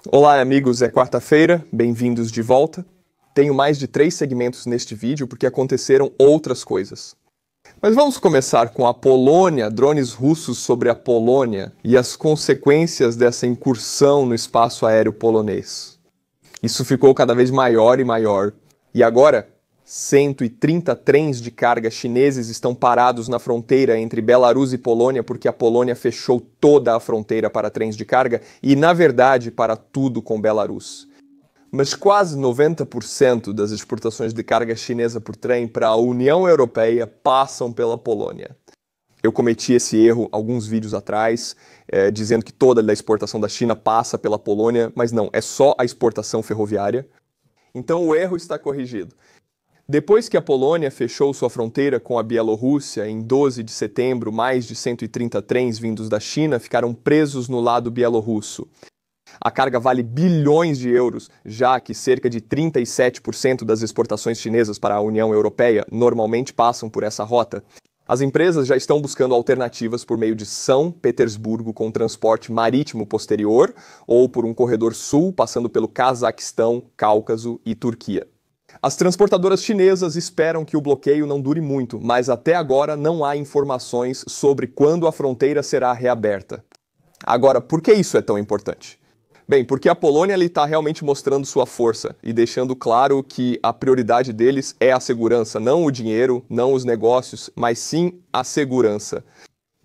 Olá amigos, é quarta-feira, bem-vindos de volta. Tenho mais de 3 segmentos neste vídeo porque aconteceram outras coisas. Mas vamos começar com a Polônia, drones russos sobre a Polônia e as consequências dessa incursão no espaço aéreo polonês. Isso ficou cada vez maior e maior. E agora, 130 trens de carga chineses estão parados na fronteira entre Belarus e Polônia porque a Polônia fechou toda a fronteira para trens de carga e, na verdade, para tudo com Belarus. Mas quase 90% das exportações de carga chinesa por trem para a União Europeia passam pela Polônia. Eu cometi esse erro alguns vídeos atrás, dizendo que toda a exportação da China passa pela Polônia, mas não, é só a exportação ferroviária. Então o erro está corrigido. Depois que a Polônia fechou sua fronteira com a Bielorrússia, em 12 de setembro, mais de 130 trens vindos da China ficaram presos no lado bielorrusso. A carga vale bilhões de euros, já que cerca de 37% das exportações chinesas para a União Europeia normalmente passam por essa rota. As empresas já estão buscando alternativas por meio de São Petersburgo com transporte marítimo posterior ou por um corredor sul passando pelo Cazaquistão, Cáucaso e Turquia. As transportadoras chinesas esperam que o bloqueio não dure muito, mas até agora não há informações sobre quando a fronteira será reaberta. Agora, por que isso é tão importante? Bem, porque a Polônia está realmente mostrando sua força e deixando claro que a prioridade deles é a segurança, não o dinheiro, não os negócios, mas sim a segurança.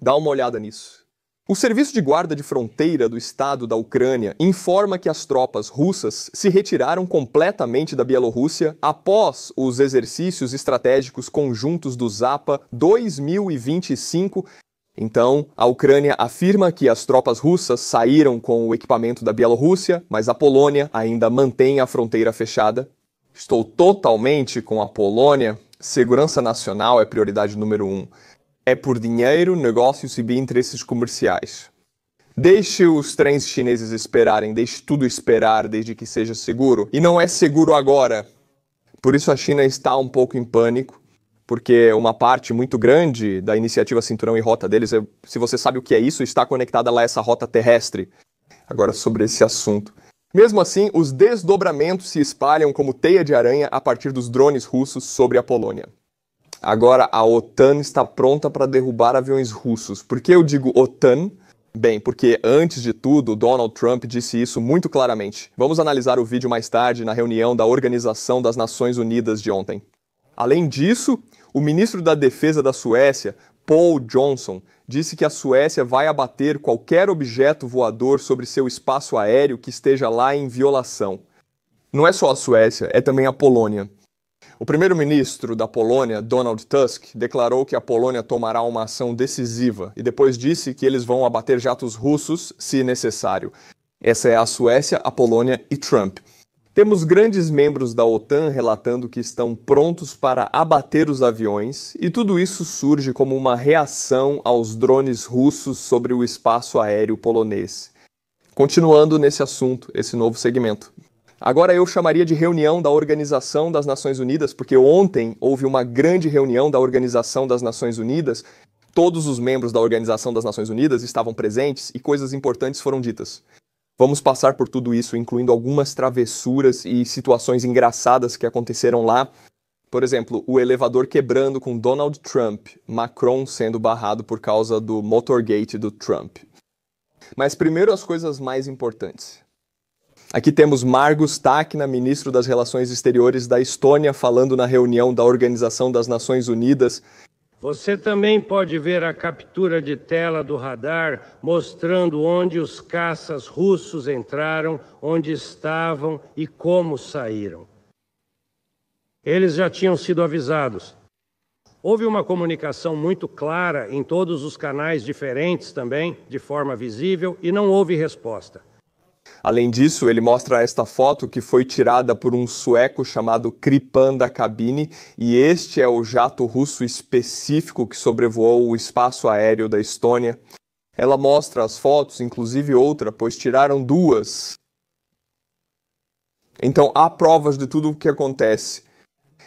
Dá uma olhada nisso. O Serviço de Guarda de Fronteira do Estado da Ucrânia informa que as tropas russas se retiraram completamente da Bielorrússia após os exercícios estratégicos conjuntos do Zapa 2025. Então, a Ucrânia afirma que as tropas russas saíram com o equipamento da Bielorrússia, mas a Polônia ainda mantém a fronteira fechada. Estou totalmente com a Polônia. Segurança nacional é prioridade número 1. É por dinheiro, negócios e interesses comerciais. Deixe os trens chineses esperarem, deixe tudo esperar desde que seja seguro. E não é seguro agora. Por isso a China está um pouco em pânico. Porque uma parte muito grande da iniciativa Cinturão e Rota deles, se você sabe o que é isso, está conectada lá a essa rota terrestre. Agora sobre esse assunto. Mesmo assim, os desdobramentos se espalham como teia de aranha a partir dos drones russos sobre a Polônia. Agora a OTAN está pronta para derrubar aviões russos. Por que eu digo OTAN? Bem, porque antes de tudo, Donald Trump disse isso muito claramente. Vamos analisar o vídeo mais tarde na reunião da Organização das Nações Unidas de ontem. Além disso, o ministro da Defesa da Suécia, Paul Johnson, disse que a Suécia vai abater qualquer objeto voador sobre seu espaço aéreo que esteja lá em violação. Não é só a Suécia, é também a Polônia. O primeiro-ministro da Polônia, Donald Tusk, declarou que a Polônia tomará uma ação decisiva e depois disse que eles vão abater jatos russos se necessário. Essa é a Suécia, a Polônia e Trump. Temos grandes membros da OTAN relatando que estão prontos para abater os aviões, e tudo isso surge como uma reação aos drones russos sobre o espaço aéreo polonês. Continuando nesse assunto, esse novo segmento. Agora eu chamaria de reunião da Organização das Nações Unidas, porque ontem houve uma grande reunião da Organização das Nações Unidas. Todos os membros da Organização das Nações Unidas estavam presentes e coisas importantes foram ditas. Vamos passar por tudo isso, incluindo algumas travessuras e situações engraçadas que aconteceram lá. Por exemplo, o elevador quebrando com Donald Trump, Macron sendo barrado por causa do Motorgate do Trump. Mas primeiro as coisas mais importantes. Aqui temos Margus Takna, ministro das Relações Exteriores da Estônia, falando na reunião da Organização das Nações Unidas. Você também pode ver a captura de tela do radar mostrando onde os caças russos entraram, onde estavam e como saíram. Eles já tinham sido avisados. Houve uma comunicação muito clara em todos os canais diferentes também, de forma visível, e não houve resposta. Além disso, ele mostra esta foto que foi tirada por um sueco chamado Kripan da cabine, e este é o jato russo específico que sobrevoou o espaço aéreo da Estônia. Ela mostra as fotos, inclusive outra, pois tiraram 2. Então há provas de tudo o que acontece.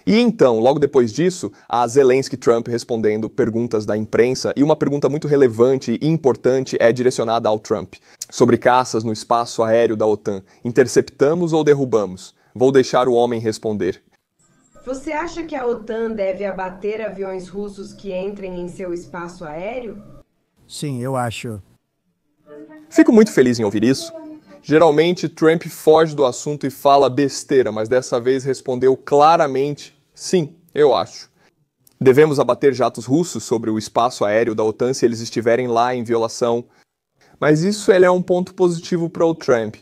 E então, logo depois disso, há Zelensky e Trump respondendo perguntas da imprensa, e uma pergunta muito relevante e importante é direcionada ao Trump, sobre caças no espaço aéreo da OTAN. Interceptamos ou derrubamos? Vou deixar o homem responder. Você acha que a OTAN deve abater aviões russos que entrem em seu espaço aéreo? Sim, eu acho. Fico muito feliz em ouvir isso. Geralmente, Trump foge do assunto e fala besteira, mas dessa vez respondeu claramente: sim, eu acho. Devemos abater jatos russos sobre o espaço aéreo da OTAN se eles estiverem lá em violação. Mas isso é um ponto positivo para o Trump.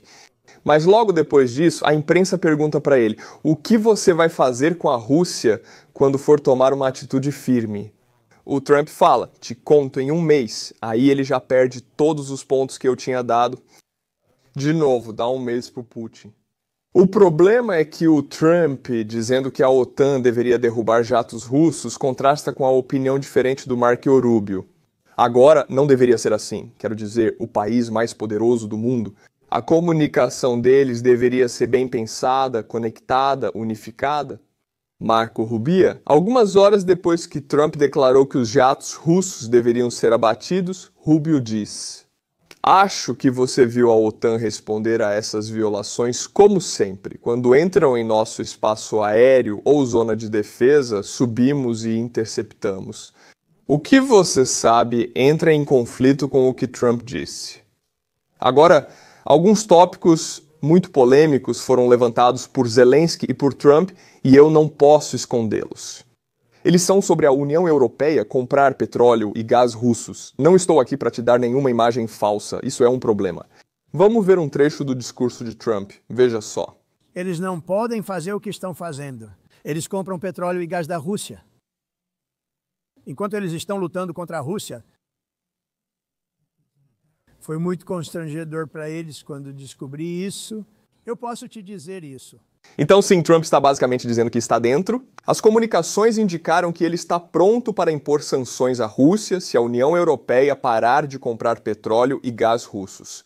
Mas logo depois disso, a imprensa pergunta para ele: o que você vai fazer com a Rússia quando for tomar uma atitude firme? O Trump fala: te conto em um mês. Aí ele já perde todos os pontos que eu tinha dado. De novo, dá um mês para o Putin. O problema é que o Trump, dizendo que a OTAN deveria derrubar jatos russos, contrasta com a opinião diferente do Marco Rubio. Agora, não deveria ser assim. Quero dizer, o país mais poderoso do mundo. A comunicação deles deveria ser bem pensada, conectada, unificada. Marco Rubio, algumas horas depois que Trump declarou que os jatos russos deveriam ser abatidos, Rubio diz: acho que você viu a OTAN responder a essas violações como sempre. Quando entram em nosso espaço aéreo ou zona de defesa, subimos e interceptamos. O que você sabe entra em conflito com o que Trump disse. Agora, alguns tópicos muito polêmicos foram levantados por Zelensky e por Trump e eu não posso escondê-los. Eles são sobre a União Europeia comprar petróleo e gás russos. Não estou aqui para te dar nenhuma imagem falsa, isso é um problema. Vamos ver um trecho do discurso de Trump, veja só. Eles não podem fazer o que estão fazendo. Eles compram petróleo e gás da Rússia. Enquanto eles estão lutando contra a Rússia, foi muito constrangedor para eles quando descobri isso. Eu posso te dizer isso. Então sim, Trump está basicamente dizendo que está dentro. As comunicações indicaram que ele está pronto para impor sanções à Rússia se a União Europeia parar de comprar petróleo e gás russos.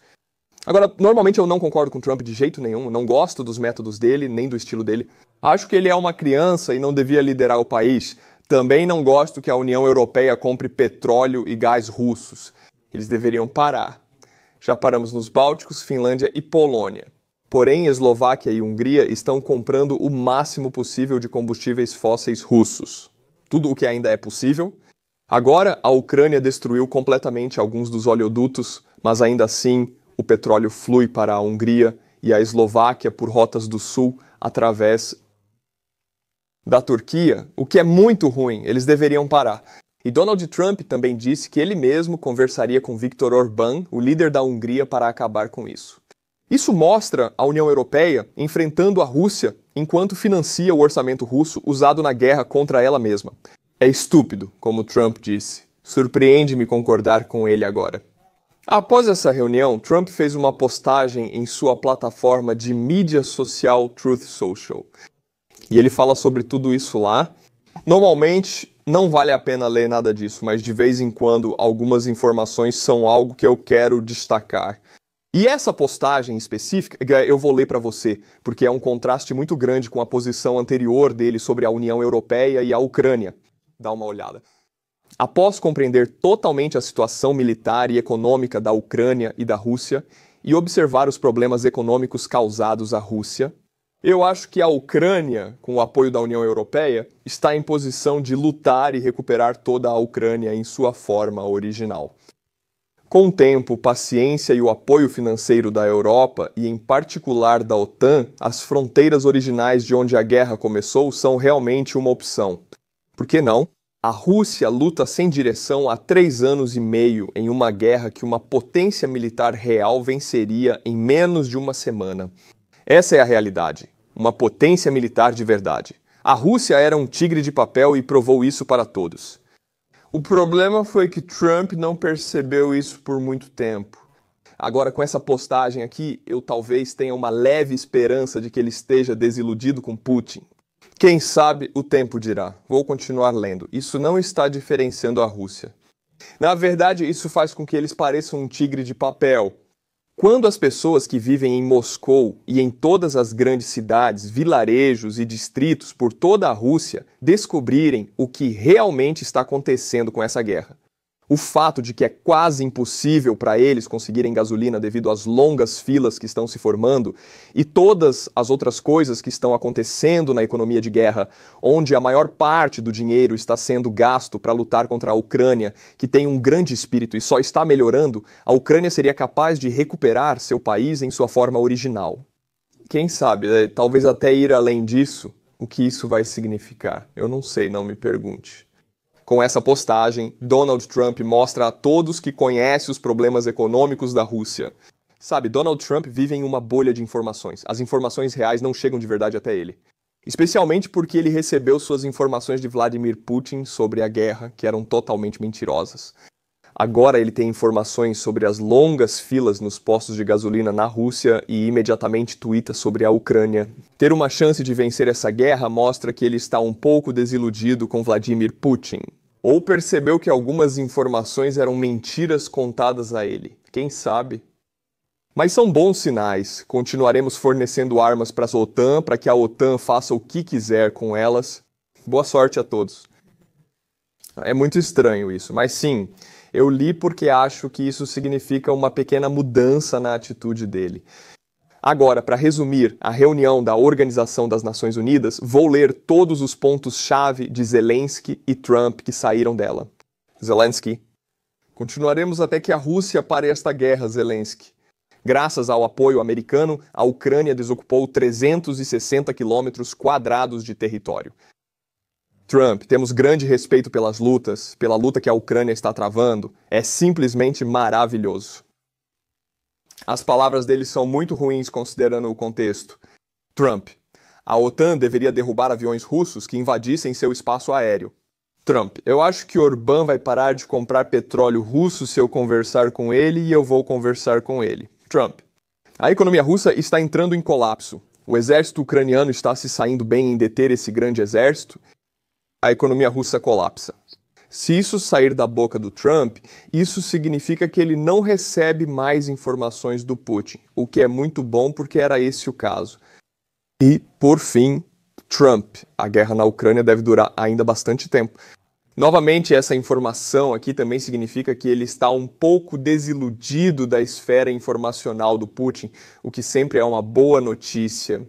Agora, normalmente eu não concordo com Trump de jeito nenhum, não gosto dos métodos dele, nem do estilo dele. Acho que ele é uma criança e não devia liderar o país. Também não gosto que a União Europeia compre petróleo e gás russos. Eles deveriam parar. Já paramos nos Bálticos, Finlândia e Polônia. Porém, Eslováquia e Hungria estão comprando o máximo possível de combustíveis fósseis russos. Tudo o que ainda é possível. Agora, a Ucrânia destruiu completamente alguns dos oleodutos, mas ainda assim o petróleo flui para a Hungria e a Eslováquia por rotas do sul através da Turquia, o que é muito ruim, eles deveriam parar. E Donald Trump também disse que ele mesmo conversaria com Viktor Orbán, o líder da Hungria, para acabar com isso. Isso mostra a União Europeia enfrentando a Rússia enquanto financia o orçamento russo usado na guerra contra ela mesma. É estúpido, como Trump disse. Surpreende-me concordar com ele agora. Após essa reunião, Trump fez uma postagem em sua plataforma de mídia social Truth Social. E ele fala sobre tudo isso lá. Normalmente, não vale a pena ler nada disso, mas de vez em quando algumas informações são algo que eu quero destacar. E essa postagem específica eu vou ler para você, porque é um contraste muito grande com a posição anterior dele sobre a União Europeia e a Ucrânia. Dá uma olhada. Após compreender totalmente a situação militar e econômica da Ucrânia e da Rússia e observar os problemas econômicos causados à Rússia, eu acho que a Ucrânia, com o apoio da União Europeia, está em posição de lutar e recuperar toda a Ucrânia em sua forma original. Com o tempo, paciência e o apoio financeiro da Europa, e em particular da OTAN, as fronteiras originais de onde a guerra começou são realmente uma opção. Por que não? A Rússia luta sem direção há 3 anos e meio em uma guerra que uma potência militar real venceria em menos de uma semana. Essa é a realidade. Uma potência militar de verdade. A Rússia era um tigre de papel e provou isso para todos. O problema foi que Trump não percebeu isso por muito tempo. Agora, com essa postagem aqui, eu talvez tenha uma leve esperança de que ele esteja desiludido com Putin. Quem sabe o tempo dirá. Vou continuar lendo. Isso não está diferenciando a Rússia. Na verdade, isso faz com que eles pareçam um tigre de papel. Quando as pessoas que vivem em Moscou e em todas as grandes cidades, vilarejos e distritos por toda a Rússia descobrirem o que realmente está acontecendo com essa guerra, o fato de que é quase impossível para eles conseguirem gasolina devido às longas filas que estão se formando e todas as outras coisas que estão acontecendo na economia de guerra, onde a maior parte do dinheiro está sendo gasto para lutar contra a Ucrânia, que tem um grande espírito e só está melhorando, a Ucrânia seria capaz de recuperar seu país em sua forma original. Quem sabe, talvez até ir além disso, o que isso vai significar? Eu não sei, não me pergunte. Com essa postagem, Donald Trump mostra a todos que conhece os problemas econômicos da Rússia. Sabe, Donald Trump vive em uma bolha de informações. As informações reais não chegam de verdade até ele. Especialmente porque ele recebeu suas informações de Vladimir Putin sobre a guerra, que eram totalmente mentirosas. Agora ele tem informações sobre as longas filas nos postos de gasolina na Rússia e imediatamente tuita sobre a Ucrânia. Ter uma chance de vencer essa guerra mostra que ele está um pouco desiludido com Vladimir Putin. Ou percebeu que algumas informações eram mentiras contadas a ele. Quem sabe? Mas são bons sinais. Continuaremos fornecendo armas para a OTAN, para que a OTAN faça o que quiser com elas. Boa sorte a todos. É muito estranho isso, mas sim, eu li porque acho que isso significa uma pequena mudança na atitude dele. Agora, para resumir a reunião da Organização das Nações Unidas, vou ler todos os pontos-chave de Zelensky e Trump que saíram dela. Zelensky: continuaremos até que a Rússia pare esta guerra, Zelensky. Graças ao apoio americano, a Ucrânia desocupou 360 quilômetros quadrados de território. Trump: temos grande respeito pelas lutas, pela luta que a Ucrânia está travando. É simplesmente maravilhoso. As palavras dele são muito ruins considerando o contexto. Trump: a OTAN deveria derrubar aviões russos que invadissem seu espaço aéreo. Trump: eu acho que Orbán vai parar de comprar petróleo russo se eu conversar com ele e eu vou conversar com ele. Trump: a economia russa está entrando em colapso. O exército ucraniano está se saindo bem em deter esse grande exército. A economia russa colapsa. Se isso sair da boca do Trump, isso significa que ele não recebe mais informações do Putin, o que é muito bom porque era esse o caso. E, por fim, Trump: a guerra na Ucrânia deve durar ainda bastante tempo. Novamente, essa informação aqui também significa que ele está um pouco desiludido da esfera informacional do Putin, o que sempre é uma boa notícia.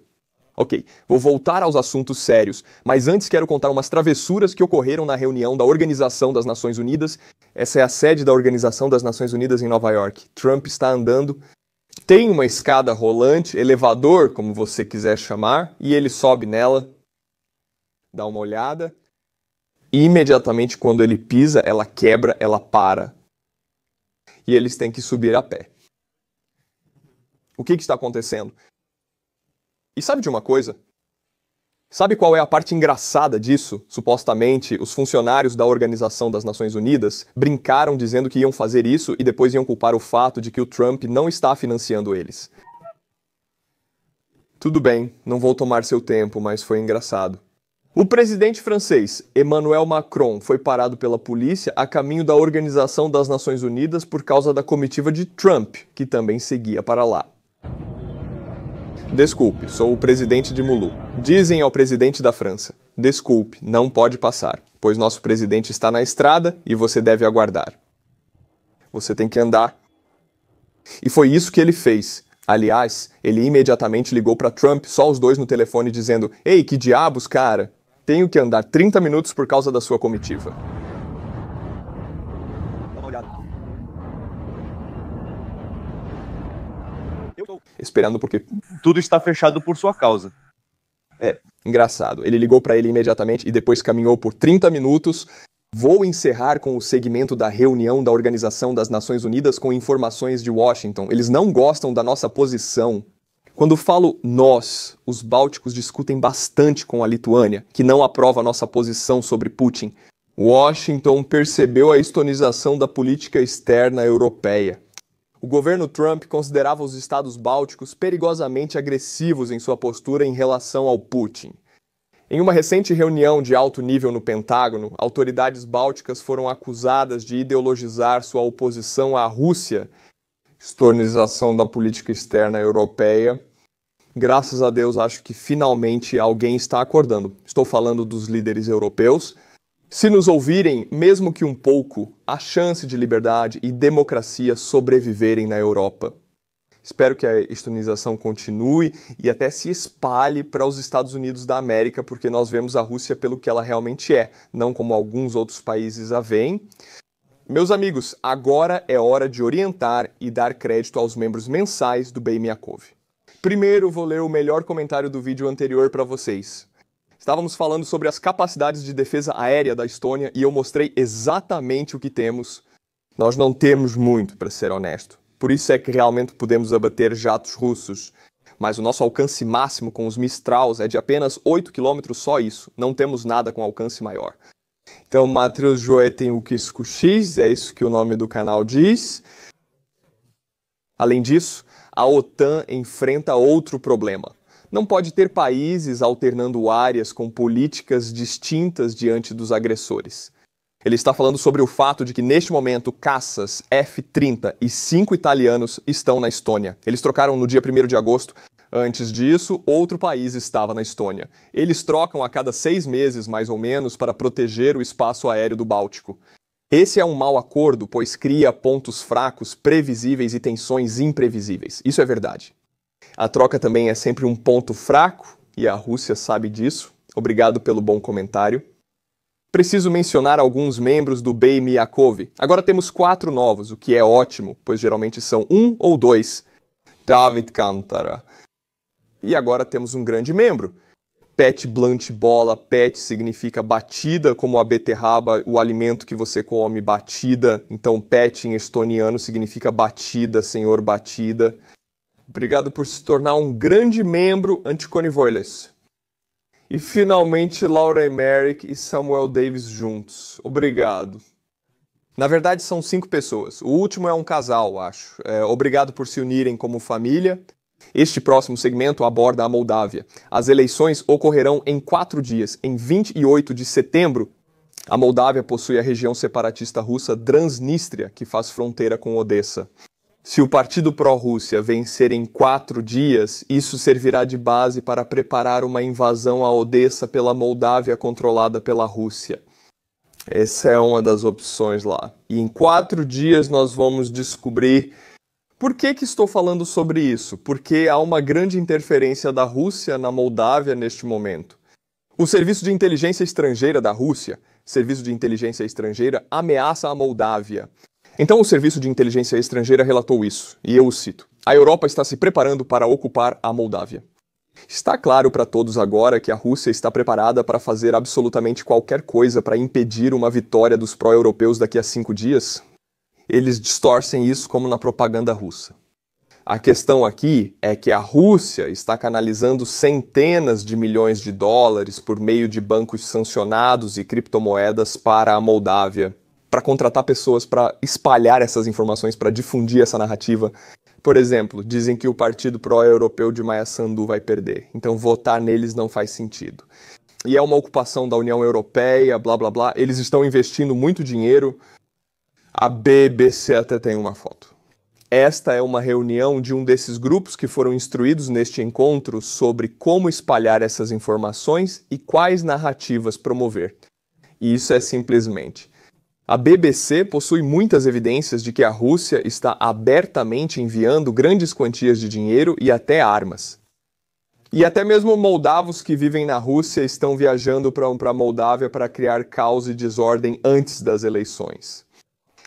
Ok, vou voltar aos assuntos sérios, mas antes quero contar umas travessuras que ocorreram na reunião da Organização das Nações Unidas. Essa é a sede da Organização das Nações Unidas em Nova York. Trump está andando, tem uma escada rolante, elevador, como você quiser chamar, e ele sobe nela, dá uma olhada, e imediatamente quando ele pisa, ela quebra, ela para. E eles têm que subir a pé. O que está acontecendo? E sabe de uma coisa? Sabe qual é a parte engraçada disso? Supostamente, os funcionários da Organização das Nações Unidas brincaram dizendo que iam fazer isso e depois iam culpar o fato de que o Trump não está financiando eles. Tudo bem, não vou tomar seu tempo, mas foi engraçado. O presidente francês, Emmanuel Macron, foi parado pela polícia a caminho da Organização das Nações Unidas por causa da comitiva de Trump, que também seguia para lá. Desculpe, sou o presidente de Mulu. Dizem ao presidente da França: desculpe, não pode passar, pois nosso presidente está na estrada e você deve aguardar. Você tem que andar. E foi isso que ele fez. Aliás, ele imediatamente ligou para Trump, só os dois no telefone, dizendo: ei, que diabos, cara? Tenho que andar 30 minutos por causa da sua comitiva. Dá uma olhada. Esperando porque tudo está fechado por sua causa. É, engraçado. Ele ligou para ele imediatamente e depois caminhou por 30 minutos. Vou encerrar com o segmento da reunião da Organização das Nações Unidas com informações de Washington. Eles não gostam da nossa posição. Quando falo nós, os bálticos discutem bastante com a Lituânia, que não aprova a nossa posição sobre Putin. Washington percebeu a estonização da política externa europeia. O governo Trump considerava os estados bálticos perigosamente agressivos em sua postura em relação ao Putin. Em uma recente reunião de alto nível no Pentágono, autoridades bálticas foram acusadas de ideologizar sua oposição à Rússia, estonização da política externa europeia. Graças a Deus, acho que finalmente alguém está acordando. Estou falando dos líderes europeus. Se nos ouvirem, mesmo que um pouco, há chance de liberdade e democracia sobreviverem na Europa. Espero que a estonização continue e até se espalhe para os Estados Unidos da América, porque nós vemos a Rússia pelo que ela realmente é, não como alguns outros países a veem. Meus amigos, agora é hora de orientar e dar crédito aos membros mensais do Bem Miakov. Primeiro, vou ler o melhor comentário do vídeo anterior para vocês. Estávamos falando sobre as capacidades de defesa aérea da Estônia e eu mostrei exatamente o que temos. Nós não temos muito, para ser honesto. Por isso é que realmente podemos abater jatos russos. Mas o nosso alcance máximo com os Mistrals é de apenas 8 km, só isso. Não temos nada com alcance maior. Então, Matheus Joé tem o Kisco X, é isso que o nome do canal diz. Além disso, a OTAN enfrenta outro problema. Não pode ter países alternando áreas com políticas distintas diante dos agressores. Ele está falando sobre o fato de que, neste momento, caças F-30 e 5 italianos estão na Estônia. Eles trocaram no dia 1º de agosto. Antes disso, outro país estava na Estônia. Eles trocam a cada 6 meses, mais ou menos, para proteger o espaço aéreo do Báltico. Esse é um mau acordo, pois cria pontos fracos, previsíveis e tensões imprevisíveis. Isso é verdade. A troca também é sempre um ponto fraco, e a Rússia sabe disso. Obrigado pelo bom comentário. Preciso mencionar alguns membros do Bem Miakov. Agora temos 4 novos, o que é ótimo, pois geralmente são 1 ou 2. David Kantara. E agora temos um grande membro. Pet Blunt Bola. Pet significa batida, como a beterraba, o alimento que você come, batida. Então, pet em estoniano significa batida, senhor batida. Obrigado por se tornar um grande membro, Anticone Voiles. E finalmente Laura Emerick e Samuel Davis juntos. Obrigado. Na verdade são 5 pessoas. O último é um casal, acho. Obrigado por se unirem como família. Este próximo segmento aborda a Moldávia. As eleições ocorrerão em 4 dias. Em 28 de setembro, a Moldávia possui a região separatista russa Transnistria, que faz fronteira com Odessa. Se o partido pró-Rússia vencer em 4 dias, isso servirá de base para preparar uma invasão a Odessa pela Moldávia controlada pela Rússia. Essa é uma das opções lá. E em 4 dias nós vamos descobrir por que estou falando sobre isso. Porque há uma grande interferência da Rússia na Moldávia neste momento. O Serviço de Inteligência Estrangeira da Rússia, Serviço de Inteligência Estrangeira, ameaça a Moldávia. Então o Serviço de Inteligência Estrangeira relatou isso, e eu o cito. A Europa está se preparando para ocupar a Moldávia. Está claro para todos agora que a Rússia está preparada para fazer absolutamente qualquer coisa para impedir uma vitória dos pró-europeus daqui a 5 dias? Eles distorcem isso como na propaganda russa. A questão aqui é que a Rússia está canalizando centenas de milhões de dólares por meio de bancos sancionados e criptomoedas para a Moldávia, para contratar pessoas para espalhar essas informações, para difundir essa narrativa. Por exemplo, dizem que o partido pró-europeu de Maia Sandu vai perder, então votar neles não faz sentido. E é uma ocupação da União Europeia, blá blá blá, eles estão investindo muito dinheiro. A BBC até tem uma foto. Esta é uma reunião de um desses grupos que foram instruídos neste encontro sobre como espalhar essas informações e quais narrativas promover. E isso é simplesmente: a BBC possui muitas evidências de que a Rússia está abertamente enviando grandes quantias de dinheiro e até armas. E até mesmo moldavos que vivem na Rússia estão viajando para a Moldávia para criar caos e desordem antes das eleições.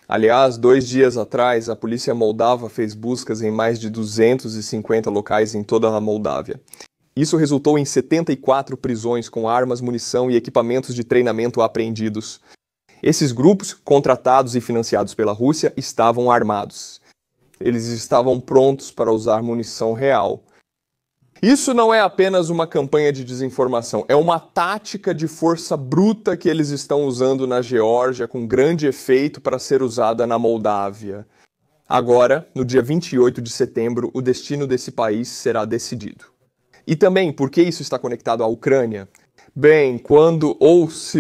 Aliás, 2 dias atrás, a polícia moldava fez buscas em mais de 250 locais em toda a Moldávia. Isso resultou em 74 prisões com armas, munição e equipamentos de treinamento apreendidos. Esses grupos, contratados e financiados pela Rússia, estavam armados. Eles estavam prontos para usar munição real. Isso não é apenas uma campanha de desinformação, é uma tática de força bruta que eles estão usando na Geórgia com grande efeito para ser usada na Moldávia. Agora, no dia 28 de setembro, o destino desse país será decidido. E também, por que isso está conectado à Ucrânia? Bem,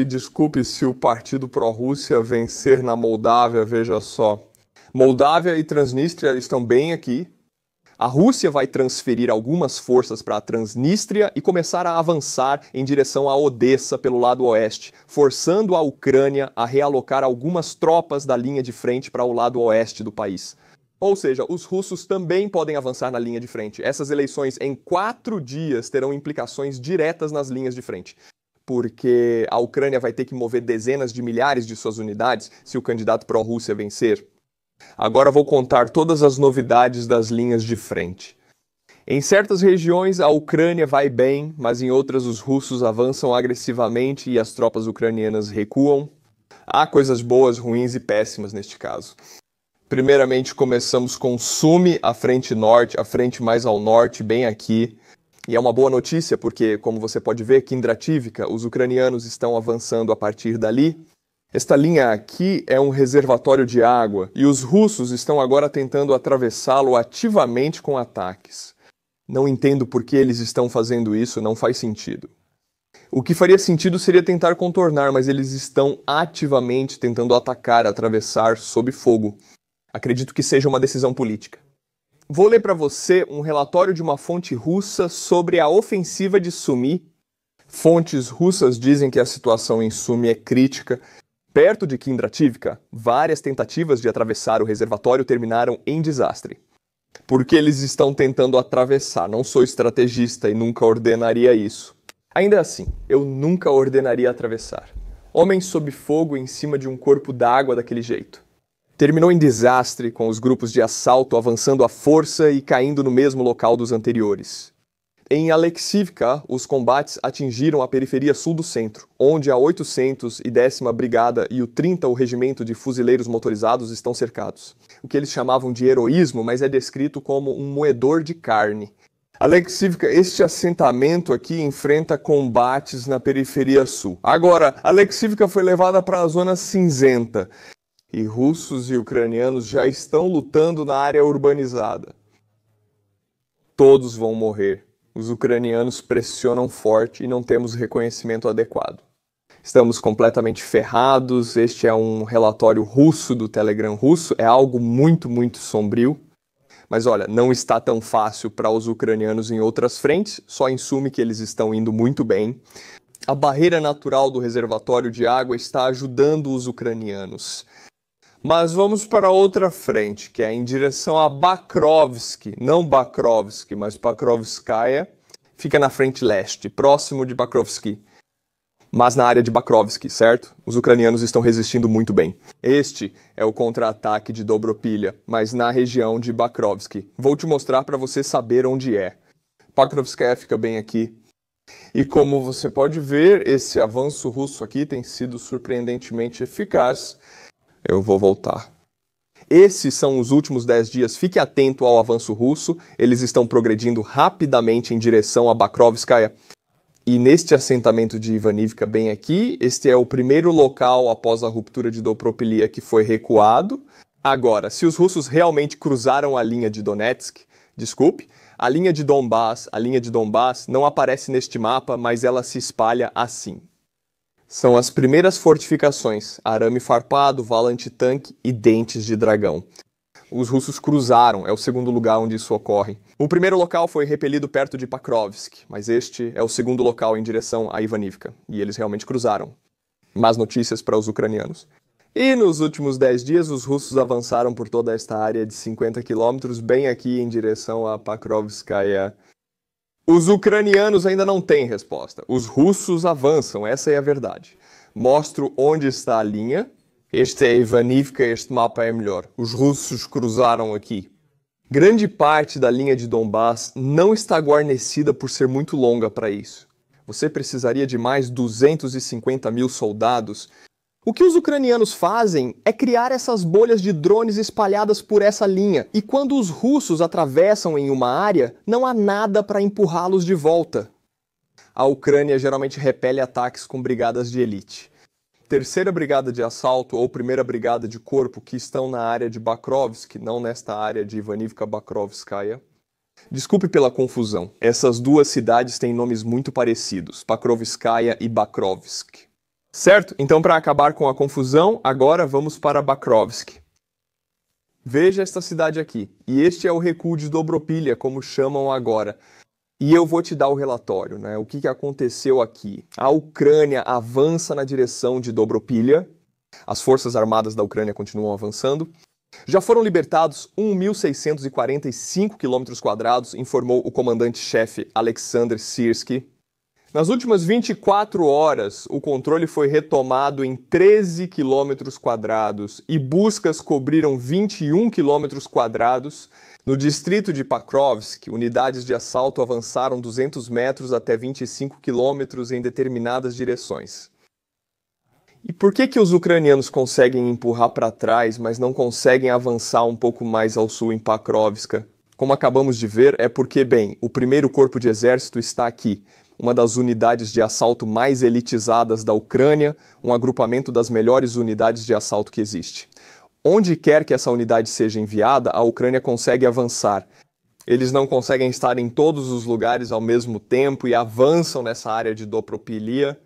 desculpe se o partido pró-Rússia vencer na Moldávia, veja só. Moldávia e Transnistria estão bem aqui. A Rússia vai transferir algumas forças para a Transnistria e começar a avançar em direção a Odessa pelo lado oeste, forçando a Ucrânia a realocar algumas tropas da linha de frente para o lado oeste do país. Ou seja, os russos também podem avançar na linha de frente. Essas eleições em 4 dias terão implicações diretas nas linhas de frente, porque a Ucrânia vai ter que mover dezenas de milhares de suas unidades se o candidato pró-Rússia vencer. Agora vou contar todas as novidades das linhas de frente. Em certas regiões a Ucrânia vai bem, mas em outras os russos avançam agressivamente e as tropas ucranianas recuam. Há coisas boas, ruins e péssimas neste caso. Primeiramente começamos com Sumy, a frente norte, a frente mais ao norte, bem aqui. E é uma boa notícia porque, como você pode ver, Kindrativka, os ucranianos estão avançando a partir dali. Esta linha aqui é um reservatório de água e os russos estão agora tentando atravessá-lo ativamente com ataques. Não entendo por que eles estão fazendo isso, não faz sentido. O que faria sentido seria tentar contornar, mas eles estão ativamente tentando atacar, atravessar sob fogo. Acredito que seja uma decisão política. Vou ler para você um relatório de uma fonte russa sobre a ofensiva de Sumy. Fontes russas dizem que a situação em Sumy é crítica. Perto de Kindrativka, várias tentativas de atravessar o reservatório terminaram em desastre. Porque eles estão tentando atravessar. Não sou estrategista e nunca ordenaria isso. Ainda assim, eu nunca ordenaria atravessar. Homens sob fogo em cima de um corpo d'água daquele jeito. Terminou em desastre, com os grupos de assalto avançando à força e caindo no mesmo local dos anteriores. Em Alexivka, os combates atingiram a periferia sul do centro, onde a 810ª Brigada e o 30º Regimento de Fuzileiros Motorizados estão cercados. O que eles chamavam de heroísmo, mas é descrito como um moedor de carne. Alexivka, este assentamento aqui enfrenta combates na periferia sul. Agora, Alexivka foi levada para a zona cinzenta, e russos e ucranianos já estão lutando na área urbanizada. Todos vão morrer. Os ucranianos pressionam forte e não temos reconhecimento adequado. Estamos completamente ferrados. Este é um relatório russo do Telegram russo. É algo muito, muito sombrio. Mas olha, não está tão fácil para os ucranianos em outras frentes. Só em Sumy que eles estão indo muito bem. A barreira natural do reservatório de água está ajudando os ucranianos. Mas vamos para outra frente, que é em direção a Bakrovsk, não Bakrovsk, mas Pokrovskaya, fica na frente leste, próximo de Bakrovsk, mas na área de Bakrovsk, certo? Os ucranianos estão resistindo muito bem. Este é o contra-ataque de Dobropilha, mas na região de Bakrovsk. Vou te mostrar para você saber onde é. Pokrovskaya fica bem aqui. E como você pode ver, esse avanço russo aqui tem sido surpreendentemente eficaz. Eu vou voltar. Esses são os últimos 10 dias. Fique atento ao avanço russo. Eles estão progredindo rapidamente em direção a Bakrovskaya. E neste assentamento de Ivanivka, bem aqui, este é o primeiro local após a ruptura de Dobropilha que foi recuado. Agora, se os russos realmente cruzaram a linha de Donetsk, desculpe, a linha de Donbass não aparece neste mapa, mas ela se espalha assim. São as primeiras fortificações, arame farpado, vala antitanque e dentes de dragão. Os russos cruzaram, é o segundo lugar onde isso ocorre. O primeiro local foi repelido perto de Pokrovsk, mas este é o segundo local em direção a Ivanivka, e eles realmente cruzaram. Más notícias para os ucranianos. E nos últimos 10 dias, os russos avançaram por toda esta área de 50 quilômetros, bem aqui em direção a Pokrovskaya. Os ucranianos ainda não têm resposta. Os russos avançam, essa é a verdade. Mostro onde está a linha. Este é Ivanivka, este mapa é melhor. Os russos cruzaram aqui. Grande parte da linha de Donbass não está guarnecida por ser muito longa para isso. Você precisaria de mais 250 mil soldados. O que os ucranianos fazem é criar essas bolhas de drones espalhadas por essa linha. E quando os russos atravessam em uma área, não há nada para empurrá-los de volta. A Ucrânia geralmente repele ataques com brigadas de elite. Terceira brigada de assalto ou primeira brigada de corpo que estão na área de Bakrovsk, não nesta área de Ivanivka-Bakrovskaya. Desculpe pela confusão. Essas duas cidades têm nomes muito parecidos, Pokrovskaya e Bakrovsk. Certo? Então, para acabar com a confusão, agora vamos para Bakrovsk. Veja esta cidade aqui. E este é o recuo de Dobropilha, como chamam agora. E eu vou te dar o relatório, né? O que aconteceu aqui? A Ucrânia avança na direção de Dobropilha. As forças armadas da Ucrânia continuam avançando. Já foram libertados 1.645 km², informou o comandante-chefe Alexander Sirski. Nas últimas 24 horas, o controle foi retomado em 13 km² e buscas cobriram 21 km². No distrito de Pakrovsk, unidades de assalto avançaram 200 metros até 25 km em determinadas direções. E por que os ucranianos conseguem empurrar para trás, mas não conseguem avançar um pouco mais ao sul em Pakrovsk? Como acabamos de ver, é porque, bem, o primeiro corpo de exército está aqui, uma das unidades de assalto mais elitizadas da Ucrânia, um agrupamento das melhores unidades de assalto que existe. Onde quer que essa unidade seja enviada, a Ucrânia consegue avançar. Eles não conseguem estar em todos os lugares ao mesmo tempo e avançam nessa área de Dobropilha.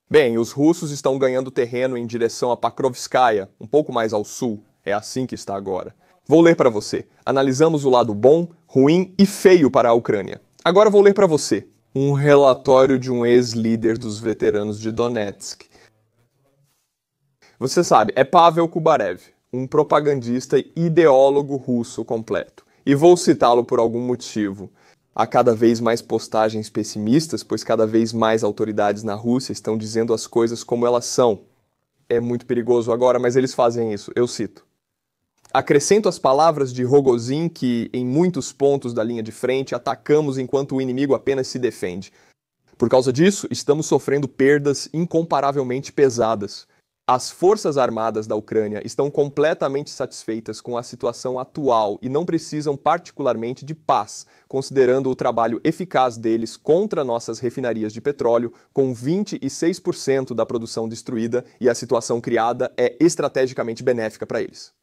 Bem, os russos estão ganhando terreno em direção a Pakrovskaya, um pouco mais ao sul. É assim que está agora. Vou ler para você. Analisamos o lado bom, ruim e feio para a Ucrânia. Agora vou ler para você um relatório de um ex-líder dos veteranos de Donetsk. Você sabe, é Pavel Kubarev, um propagandista e ideólogo russo completo. E vou citá-lo por algum motivo. Há cada vez mais postagens pessimistas, pois cada vez mais autoridades na Rússia estão dizendo as coisas como elas são. É muito perigoso agora, mas eles fazem isso. Eu cito. Acrescento as palavras de Rogozin que, em muitos pontos da linha de frente, atacamos enquanto o inimigo apenas se defende. Por causa disso, estamos sofrendo perdas incomparavelmente pesadas. As forças armadas da Ucrânia estão completamente satisfeitas com a situação atual e não precisam particularmente de paz, considerando o trabalho eficaz deles contra nossas refinarias de petróleo, com 26% da produção destruída, e a situação criada é estrategicamente benéfica para eles.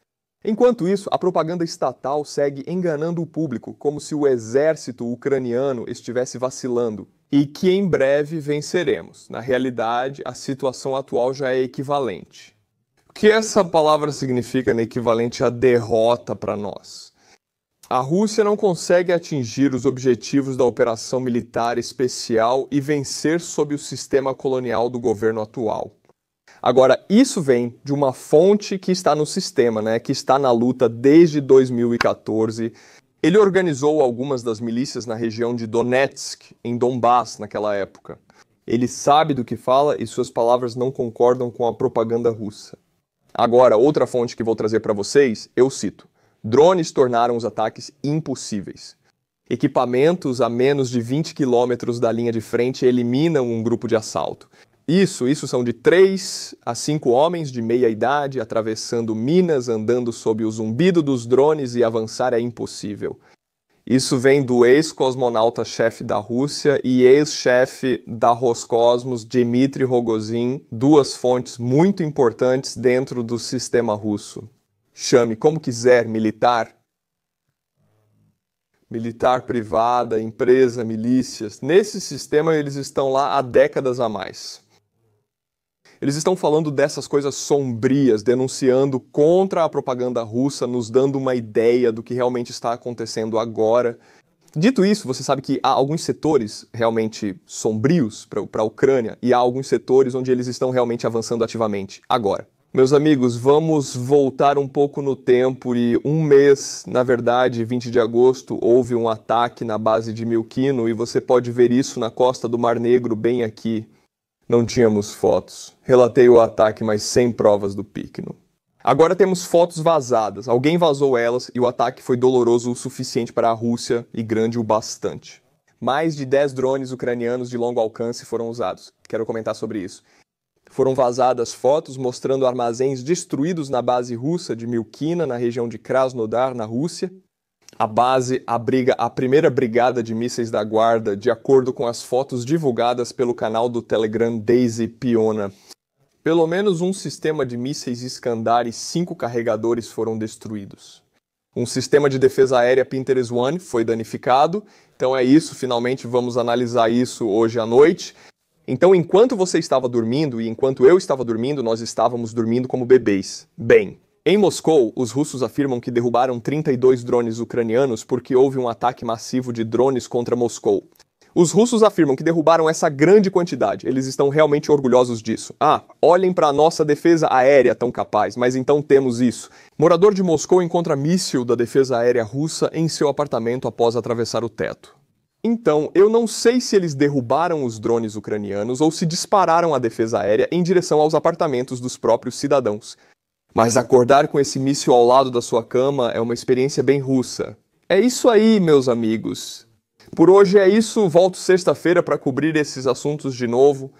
Enquanto isso, a propaganda estatal segue enganando o público, como se o exército ucraniano estivesse vacilando e que em breve venceremos. Na realidade, a situação atual já é equivalente. O que essa palavra significa equivalente à derrota para nós? A Rússia não consegue atingir os objetivos da operação militar especial e vencer sob o sistema colonial do governo atual. Agora, isso vem de uma fonte que está no sistema, que está na luta desde 2014. Ele organizou algumas das milícias na região de Donetsk, em Donbass, naquela época. Ele sabe do que fala e suas palavras não concordam com a propaganda russa. Agora, outra fonte que vou trazer para vocês, eu cito. Drones tornaram os ataques impossíveis. Equipamentos a menos de 20 quilômetros da linha de frente eliminam um grupo de assalto. Isso são de 3 a 5 homens de meia idade atravessando minas, andando sob o zumbido dos drones, e avançar é impossível. Isso vem do ex-cosmonauta-chefe da Rússia e ex-chefe da Roscosmos, Dmitry Rogozin, duas fontes muito importantes dentro do sistema russo. Chame como quiser, militar privada, empresa, milícias. Nesse sistema eles estão lá há décadas a mais. Eles estão falando dessas coisas sombrias, denunciando contra a propaganda russa, nos dando uma ideia do que realmente está acontecendo agora. Dito isso, você sabe que há alguns setores realmente sombrios para a Ucrânia e há alguns setores onde eles estão realmente avançando ativamente agora. Meus amigos, vamos voltar um pouco no tempo e um mês, na verdade, 20 de agosto, houve um ataque na base de Milkino e você pode ver isso na costa do Mar Negro, bem aqui. Não tínhamos fotos. Relatei o ataque, mas sem provas do Píquino. Agora temos fotos vazadas. Alguém vazou elas e o ataque foi doloroso o suficiente para a Rússia e grande o bastante. Mais de 10 drones ucranianos de longo alcance foram usados. Quero comentar sobre isso. Foram vazadas fotos mostrando armazéns destruídos na base russa de Milkina, na região de Krasnodar, na Rússia. A base abriga a primeira brigada de mísseis da guarda, de acordo com as fotos divulgadas pelo canal do Telegram Daisy Piona. Pelo menos um sistema de mísseis Iskandar e 5 carregadores foram destruídos. Um sistema de defesa aérea Pinterest One foi danificado. Então é isso, finalmente vamos analisar isso hoje à noite. Então, enquanto você estava dormindo e enquanto eu estava dormindo, nós estávamos dormindo como bebês. Bem, Em Moscou, os russos afirmam que derrubaram 32 drones ucranianos porque houve um ataque massivo de drones contra Moscou. Os russos afirmam que derrubaram essa grande quantidade. Eles estão realmente orgulhosos disso. Olhem para a nossa defesa aérea tão capaz, mas então temos isso. Morador de Moscou encontra míssil da defesa aérea russa em seu apartamento após atravessar o teto. Então, eu não sei se eles derrubaram os drones ucranianos ou se dispararam a defesa aérea em direção aos apartamentos dos próprios cidadãos. Mas acordar com esse míssil ao lado da sua cama é uma experiência bem russa. É isso aí, meus amigos. Por hoje é isso, volto sexta-feira para cobrir esses assuntos de novo.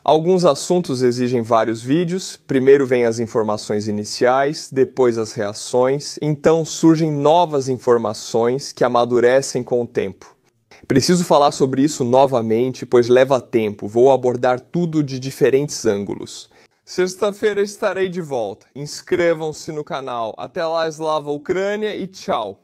Alguns assuntos exigem vários vídeos, primeiro vêm as informações iniciais, depois as reações, então surgem novas informações que amadurecem com o tempo. Preciso falar sobre isso novamente, pois leva tempo, vou abordar tudo de diferentes ângulos. Sexta-feira estarei de volta, inscrevam-se no canal, até lá Slava Ucrânia e tchau!